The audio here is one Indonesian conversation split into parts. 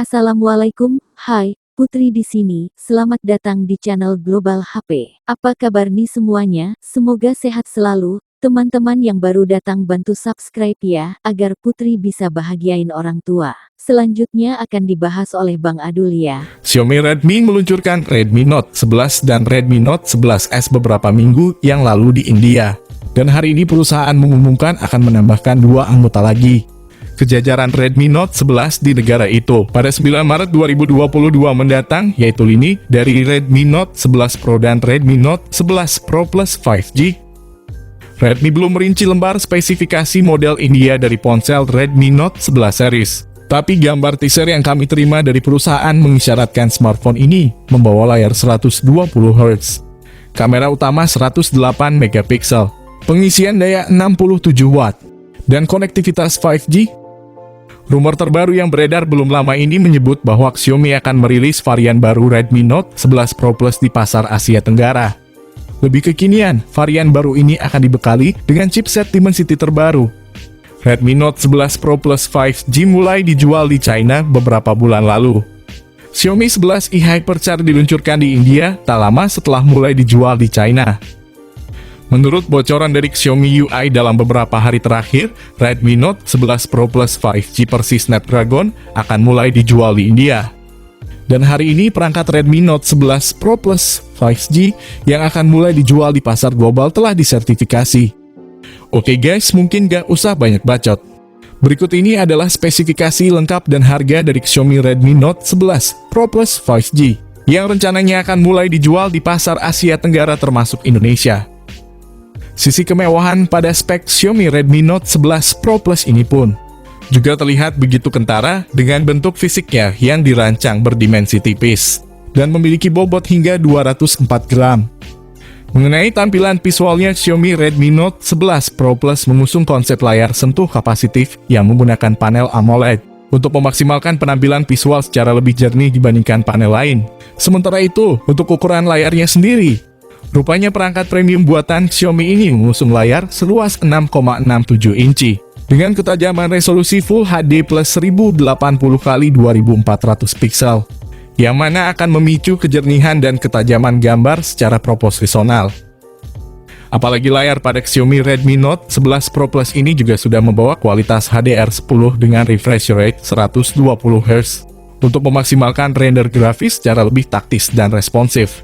Assalamualaikum, hai, Putri di sini. Selamat datang di channel Global HP. Apa kabar nih semuanya? Semoga sehat selalu. Teman-teman yang baru datang bantu subscribe ya, agar Putri bisa bahagiain orang tua. Selanjutnya akan dibahas oleh Bang Adul ya. Xiaomi Redmi meluncurkan Redmi Note 11 dan Redmi Note 11S beberapa minggu yang lalu di India. Dan hari ini perusahaan mengumumkan akan menambahkan 2 anggota lagi ke jajaran Redmi Note 11 di negara itu pada 9 Maret 2022 mendatang, yaitu lini dari Redmi Note 11 Pro dan Redmi Note 11 Pro Plus 5G. Redmi belum merinci lembar spesifikasi model India dari ponsel Redmi Note 11 series. Tapi gambar teaser yang kami terima dari perusahaan mengisyaratkan smartphone ini membawa layar 120 Hz, kamera utama 108 megapiksel, pengisian daya 67 Watt, dan konektivitas 5G. Rumor terbaru yang beredar belum lama ini menyebut bahwa Xiaomi akan merilis varian baru Redmi Note 11 Pro Plus di pasar Asia Tenggara. Lebih kekinian, varian baru ini akan dibekali dengan chipset Dimensity terbaru. Redmi Note 11 Pro Plus 5G mulai dijual di China beberapa bulan lalu. Xiaomi 11i Hypercharge diluncurkan di India tak lama setelah mulai dijual di China. Menurut bocoran dari Xiaomi UI dalam beberapa hari terakhir, Redmi Note 11 Pro Plus 5G versi Snapdragon akan mulai dijual di India. Dan hari ini perangkat Redmi Note 11 Pro Plus 5G yang akan mulai dijual di pasar global telah disertifikasi. Oke guys, mungkin gak usah banyak bacot. Berikut ini adalah spesifikasi lengkap dan harga dari Xiaomi Redmi Note 11 Pro Plus 5G yang rencananya akan mulai dijual di pasar Asia Tenggara termasuk Indonesia. Sisi kemewahan pada spek Xiaomi Redmi Note 11 Pro Plus ini pun juga terlihat begitu kentara dengan bentuk fisiknya yang dirancang berdimensi tipis dan memiliki bobot hingga 204 gram. Mengenai tampilan visualnya, Xiaomi Redmi Note 11 Pro Plus mengusung konsep layar sentuh kapasitif yang menggunakan panel AMOLED untuk memaksimalkan penampilan visual secara lebih jernih dibandingkan panel lain. Sementara itu, untuk ukuran layarnya sendiri, rupanya perangkat premium buatan Xiaomi ini mengusung layar seluas 6,67 inci dengan ketajaman resolusi Full HD plus 1080x2400 pixel, yang mana akan memicu kejernihan dan ketajaman gambar secara proporsional. Apalagi layar pada Xiaomi Redmi Note 11 Pro Plus ini juga sudah membawa kualitas HDR10 dengan refresh rate 120 Hz untuk memaksimalkan render grafis secara lebih taktis dan responsif.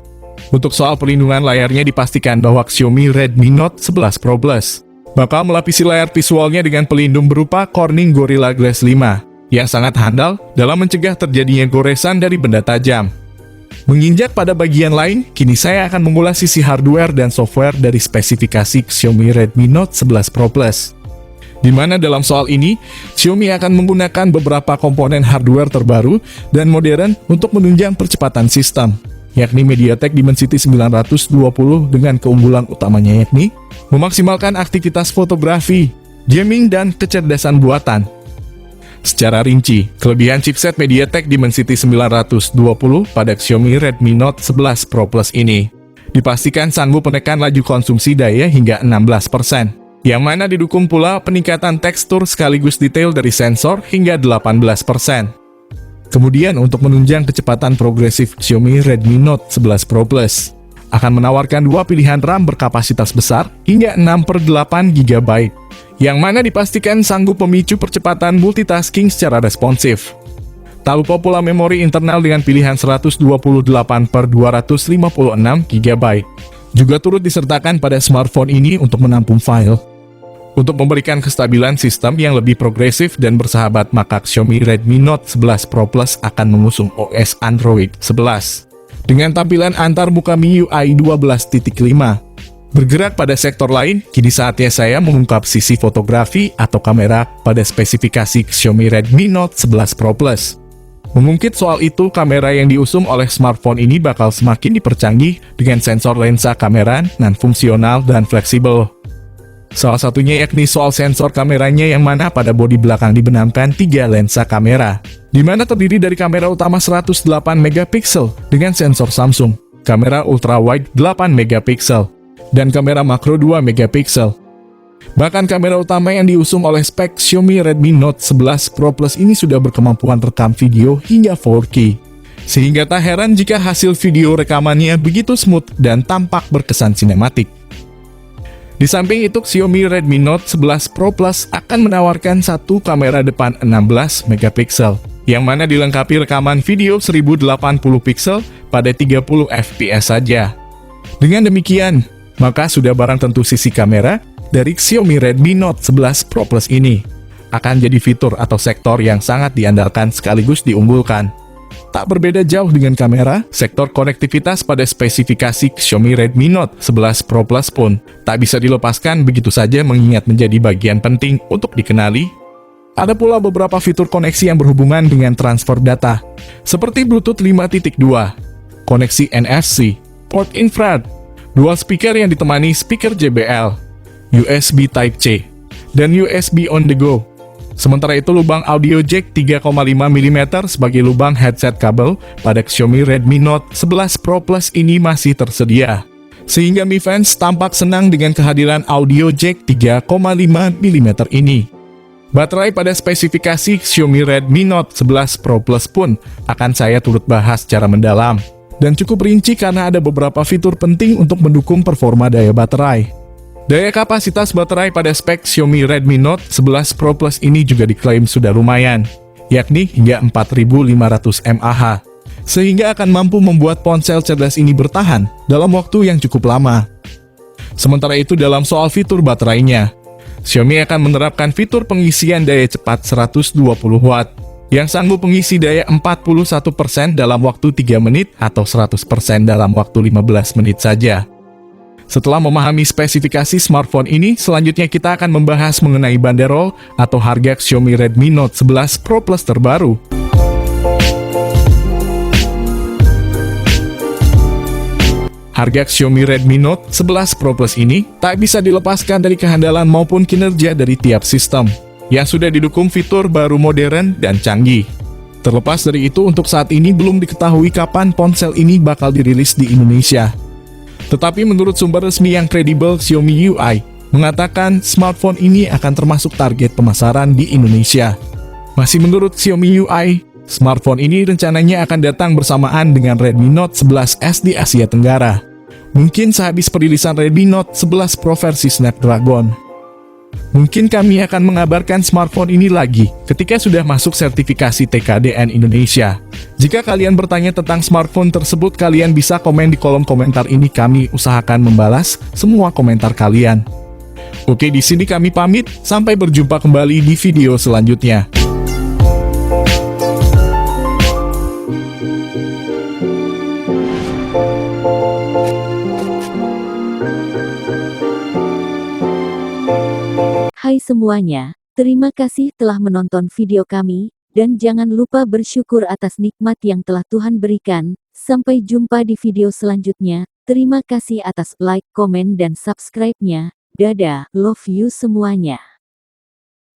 Untuk soal perlindungan layarnya, dipastikan bahwa Xiaomi Redmi Note 11 Pro Plus bakal melapisi layar visualnya dengan pelindung berupa Corning Gorilla Glass 5 yang sangat handal dalam mencegah terjadinya goresan dari benda tajam. Menginjak pada bagian lain, kini saya akan mengulas sisi hardware dan software dari spesifikasi Xiaomi Redmi Note 11 Pro Plus. Di mana dalam soal ini, Xiaomi akan menggunakan beberapa komponen hardware terbaru dan modern untuk menunjang percepatan sistem, yakni MediaTek Dimensity 920 dengan keunggulan utamanya yakni memaksimalkan aktivitas fotografi, gaming, dan kecerdasan buatan. Secara rinci, kelebihan chipset MediaTek Dimensity 920 pada Xiaomi Redmi Note 11 Pro Plus ini dipastikan sanggup menekan laju konsumsi daya hingga 16%, yang mana didukung pula peningkatan tekstur sekaligus detail dari sensor hingga 18%. Kemudian untuk menunjang kecepatan progresif, Xiaomi Redmi Note 11 Pro Plus akan menawarkan 2 pilihan RAM berkapasitas besar hingga 6/8 GB, yang mana dipastikan sanggup memicu percepatan multitasking secara responsif. Tak lupa pula memori internal dengan pilihan 128/256 GB juga turut disertakan pada smartphone ini untuk menampung file. Untuk memberikan kestabilan sistem yang lebih progresif dan bersahabat, maka Xiaomi Redmi Note 11 Pro Plus akan mengusung OS Android 11 dengan tampilan antarmuka MIUI 12.5. Bergerak pada sektor lain, kini saatnya saya mengungkap sisi fotografi atau kamera pada spesifikasi Xiaomi Redmi Note 11 Pro Plus. Mengungkit soal itu, kamera yang diusung oleh smartphone ini bakal semakin dipercanggih dengan sensor lensa kamera non-fungsional dan fleksibel. Salah satunya yakni soal sensor kameranya, yang mana pada bodi belakang dibenamkan 3 lensa kamera, di mana terdiri dari kamera utama 108 megapiksel dengan sensor Samsung, kamera ultrawide 8 megapiksel, dan kamera makro 2 megapiksel. Bahkan kamera utama yang diusung oleh spek Xiaomi Redmi Note 11 Pro Plus ini sudah berkemampuan rekam video hingga 4K. Sehingga tak heran jika hasil video rekamannya begitu smooth dan tampak berkesan sinematik. Di samping itu, Xiaomi Redmi Note 11 Pro Plus akan menawarkan satu kamera depan 16 megapiksel, yang mana dilengkapi rekaman video 1080 pixel pada 30 fps saja. Dengan demikian, maka sudah barang tentu sisi kamera dari Xiaomi Redmi Note 11 Pro Plus ini akan jadi fitur atau sektor yang sangat diandalkan sekaligus diunggulkan. Tak berbeda jauh dengan kamera, sektor konektivitas pada spesifikasi Xiaomi Redmi Note 11 Pro Plus pun tak bisa dilepaskan begitu saja mengingat menjadi bagian penting untuk dikenali. Ada pula beberapa fitur koneksi yang berhubungan dengan transfer data, seperti Bluetooth 5.2, koneksi NFC, port infrared, dual speaker yang ditemani speaker JBL, USB Type-C, dan USB on the go. Sementara itu, lubang audio jack 3,5 mm sebagai lubang headset kabel pada Xiaomi Redmi Note 11 Pro Plus ini masih tersedia. Sehingga Mi Fans tampak senang dengan kehadiran audio jack 3,5 mm ini. Baterai pada spesifikasi Xiaomi Redmi Note 11 Pro Plus pun akan saya turut bahas secara mendalam. Dan cukup rinci karena ada beberapa fitur penting untuk mendukung performa daya baterai. Daya kapasitas baterai pada spek Xiaomi Redmi Note 11 Pro Plus ini juga diklaim sudah lumayan, yakni hingga 4500 mAh, sehingga akan mampu membuat ponsel cerdas ini bertahan dalam waktu yang cukup lama. Sementara itu dalam soal fitur baterainya, Xiaomi akan menerapkan fitur pengisian daya cepat 120 Watt, yang sanggup mengisi daya 41% dalam waktu 3 menit atau 100% dalam waktu 15 menit saja. Setelah memahami spesifikasi smartphone ini, selanjutnya kita akan membahas mengenai banderol atau harga Xiaomi Redmi Note 11 Pro Plus terbaru. Harga Xiaomi Redmi Note 11 Pro Plus ini tak bisa dilepaskan dari kehandalan maupun kinerja dari tiap sistem, yang sudah didukung fitur baru modern dan canggih. Terlepas dari itu, untuk saat ini belum diketahui kapan ponsel ini bakal dirilis di Indonesia. Tetapi menurut sumber resmi yang kredibel, Xiaomi UI mengatakan smartphone ini akan termasuk target pemasaran di Indonesia. Masih menurut Xiaomi UI, smartphone ini rencananya akan datang bersamaan dengan Redmi Note 11S di Asia Tenggara. Mungkin sehabis perilisan Redmi Note 11 Pro versi Snapdragon. Mungkin kami akan mengabarkan smartphone ini lagi ketika sudah masuk sertifikasi TKDN Indonesia. Jika kalian bertanya tentang smartphone tersebut, kalian bisa komen di kolom komentar ini, kami usahakan membalas semua komentar kalian. Oke, di sini kami pamit, sampai berjumpa kembali di video selanjutnya. Hai semuanya, terima kasih telah menonton video kami, dan jangan lupa bersyukur atas nikmat yang telah Tuhan berikan. Sampai jumpa di video selanjutnya. Terima kasih atas like, komen, dan subscribe-nya. Dadah, love you semuanya.